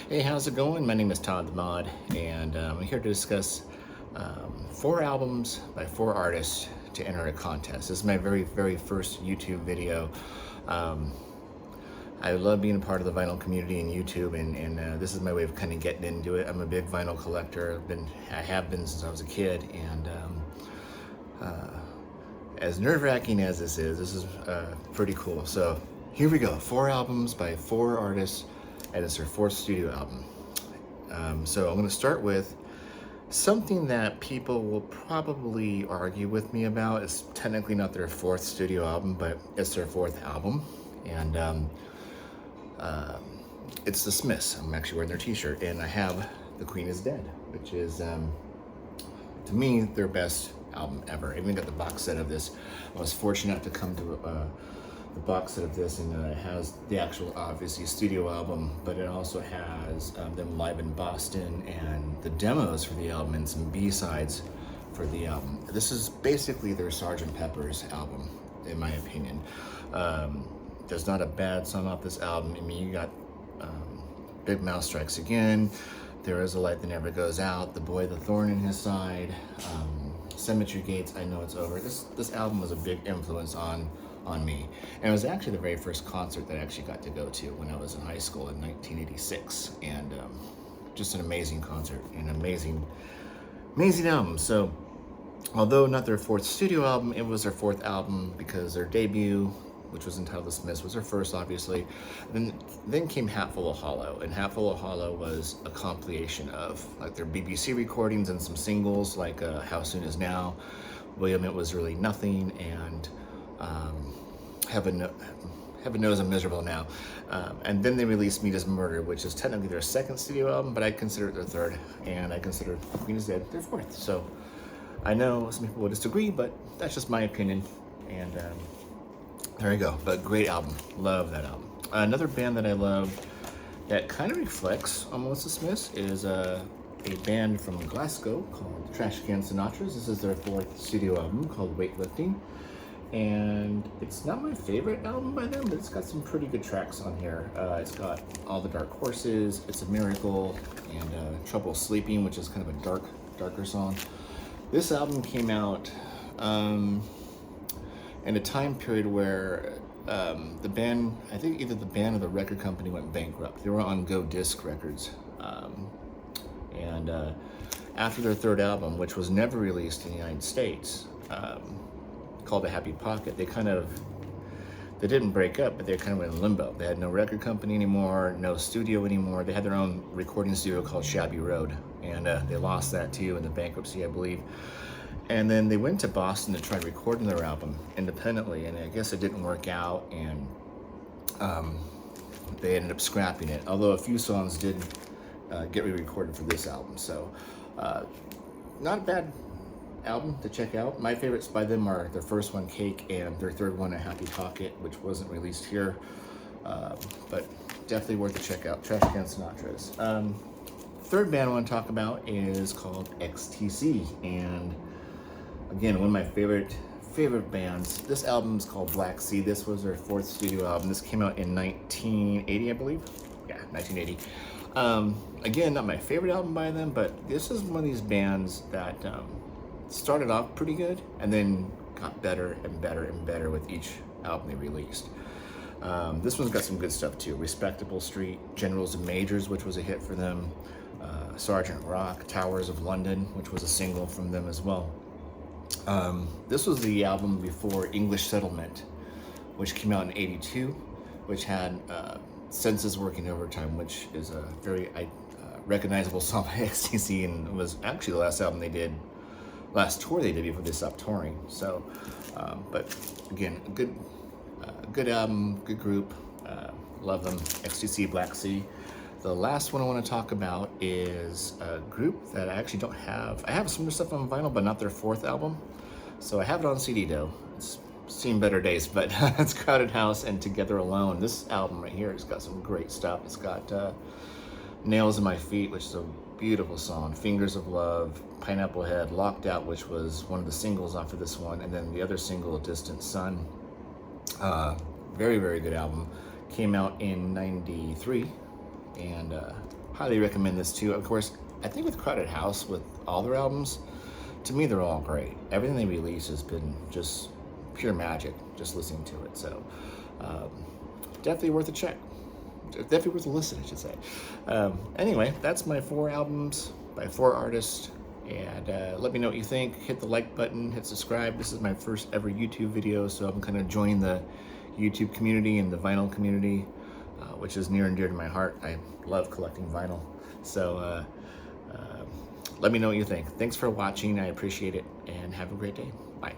Hey, how's it going? My name is Todd The Mod, and I'm here to discuss 4 albums by 4 artists to enter a contest. This is my very first YouTube video. Um, I love being a part of the vinyl community in YouTube, and this is my way of kind of getting into it. I'm a big vinyl collector. I have been since I was a kid, and as nerve-wracking as this is pretty cool. So here we go. 4 albums by 4 artists, and it's their 4th studio album. So I'm going to start with something that people will probably argue with me about. It's technically not their 4th studio album, but it's their 4th album, and it's the Smiths. I'm actually wearing their t-shirt, and I have The Queen is Dead, which is to me their best album ever. I even got the box set of this. I was fortunate to come to the box set of this, and it has the actual, obviously, studio album, but it also has them live in Boston and the demos for the album and some B-sides for the album. This is basically their Sgt. Pepper's album, in my opinion. There's not a bad song off this album. I mean, you got Big Mouth Strikes Again, There Is a Light That Never Goes Out, The Boy, the Thorn in His Side, Cemetery Gates, I Know It's Over. This album was a big influence on me. And it was actually the very first concert that I actually got to go to when I was in high school in 1986. And just an amazing concert, an amazing album. So although not their 4th studio album, it was their 4th album because their debut, which was entitled The Smiths, was their first, obviously. Then came Hatful of Hollow, and Hatful of Hollow was a compilation of like their BBC recordings and some singles like How Soon Is Now, William It Was Really Nothing, and Heaven Knows I'm Miserable Now. And then they released Meet As Murder, which is technically their 2nd studio album, but I consider it their 3rd, and I consider Queen is Dead their 4th. So I know some people will disagree, but that's just my opinion. And there you go. But great album. Love that album. Another band that I love that kind of reflects almost the Smiths is a band from Glasgow called Trashcan Sinatras. This is their 4th studio album called Weightlifting. And it's not my favorite album by them, but it's got some pretty good tracks on here. It's got All the Dark Horses, It's a Miracle, and Trouble Sleeping, which is kind of a darker song. This album came out in a time period where the band, I think either the band or the record company went bankrupt. They were on Go Disc Records. And after their 3rd album, which was never released in the United States, called A Happy Pocket, they didn't break up, but they kind of went in limbo. They had no record company anymore, no studio anymore. They had their own recording studio called Shabby Road, and they lost that too in the bankruptcy, I believe. And then they went to Boston to try recording their album independently, and I guess it didn't work out, and they ended up scrapping it, although a few songs did get re-recorded for this album. So not a bad album to check out. My favorites by them are their first one, Cake, and their 3rd one, A Happy Pocket, which wasn't released here, but definitely worth a check out. Trashcan Sinatras. 3rd band I want to talk about is called XTC, and again, one of my favorite bands. This album is called Black Sea. This was their 4th studio album. This came out in 1980, I believe. Yeah, 1980. Again, not my favorite album by them, but this is one of these bands that started off pretty good and then got better and better and better with each album they released. This one's got some good stuff too. Respectable Street, Generals and Majors, which was a hit for them. Sergeant Rock, Towers of London, which was a single from them as well. This was the album before English Settlement, which came out in '82, which had Senses Working Overtime, which is a very recognizable song by XTC, and was actually the last tour they did before they stopped touring. So, but again, a good album, good group, love them. XTC, Black Sea. The last one I want to talk about is a group that I actually don't have. I have some of their stuff on vinyl, but not their 4th album. So I have it on CD though. It's seen better days, but it's Crowded House and Together Alone. This album right here has got some great stuff. It's got Nails in My Feet, which is a beautiful song, Fingers of Love, Pineapple Head, Locked Out, which was one of the singles off of this one, and then the other single, Distant Sun. Very good album. Came out in '93, and highly recommend this too. Of course, I think with Crowded House, with all their albums, to me they're all great. Everything they release has been just pure magic, just listening to it. So definitely worth a check. Definitely worth a listen, I should say. Anyway, that's my 4 albums by 4 artists. And let me know what you think. Hit the like button, hit subscribe. This is my first ever YouTube video, so I'm kind of joining the YouTube community and the vinyl community, which is near and dear to my heart. I love collecting vinyl. So let me know what you think. Thanks for watching. I appreciate it, and have a great day. Bye.